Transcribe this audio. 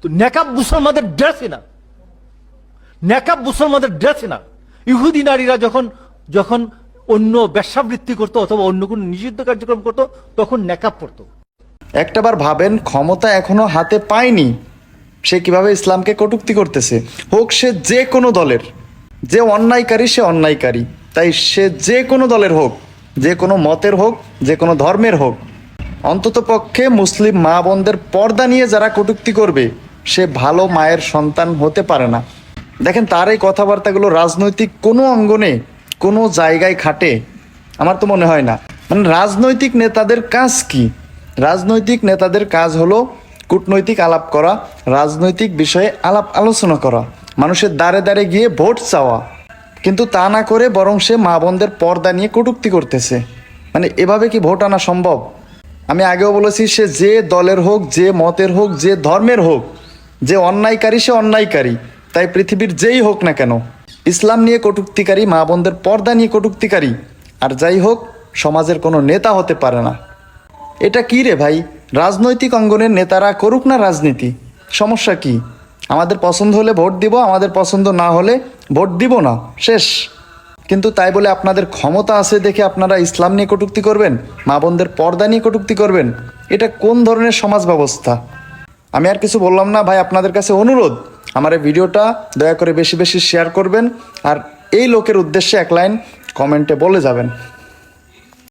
তো নেকাব মুসলমানদের ড্রেসই না, নেকাব মুসলমানদের ড্রেসই না। ইহুদি নারীরা যখন যখন অন্য ব্যবসাবৃত্তি করতো অথবা অন্য কোনো নিষিদ্ধ কার্যক্রম করতো তখন নেকাব পড়তো। একটাবার ভাবেন, ক্ষমতা এখনো হাতে পায়নি, সে কিভাবে ইসলামকে কটূক্তি করতেছে। হোক সে যে কোনো দলের, যে অন্যায়কারী সে অন্যায়কারী, তাই সে যে কোনো দলের হোক, যে কোনো মতের হোক, যে কোনো ধর্মের হোক, অন্তত পক্ষে মুসলিম মা বোনদের পর্দা নিয়ে যারা কটূক্তি করবে সে ভালো মায়ের সন্তান হতে পারে না। দেখেন, তার এই কথাবার্তাগুলো রাজনৈতিক কোনো অঙ্গনে কোনো জায়গায় খাটে আমার তো মনে হয় না। মানে রাজনৈতিক নেতাদের কাজ কি? রাজনৈতিক নেতাদের কাজ হলো কূটনৈতিক আলাপ করা, রাজনৈতিক বিষয়ে আলাপ আলোচনা করা, মানুষের দ্বারে দ্বারে গিয়ে ভোট চাওয়া। কিন্তু তা না করে বরং সে মা বোনদের পর্দা নিয়ে কটূক্তি করতেছে। মানে এভাবে কি ভোট আনা সম্ভব? আমি আগেও বলেছি, সে যে দলের হোক, যে মতের হোক, যে ধর্মের হোক, যে অন্যায়কারী সে অন্যায়কারী, তাই পৃথিবীর যেই হোক না কেন, ইসলাম নিয়ে কটূক্তিকারী, মা বোনদের পর্দা নিয়ে কটূক্তিকারী আর যাই হোক সমাজের কোনো নেতা হতে পারে না। এটা কি রে ভাই? রাজনৈতিক অঙ্গনের নেতারা করুক না রাজনীতি, সমস্যা কি? আমাদের পছন্দ হলে ভোট দিব, আমাদের পছন্দ না হলে ভোট দিব না, শেষ। কিন্তু তাই বলে আপনাদের ক্ষমতা আছে দেখে আপনারা ইসলাম নিয়ে কটূক্তি করবেন, মা বোনদের পর্দা নিয়ে কটূক্তি করবেন? এটা কোন ধরনের সমাজ ব্যবস্থা? আমি আর কিছু বললাম না ভাই, আপনাদের কাছে অনুরোধ, আমার এই ভিডিওটা দয়া করে বেশি বেশি শেয়ার করবেন আর এই লোকের উদ্দেশ্যে এক লাইন কমেন্টে বলে যাবেন।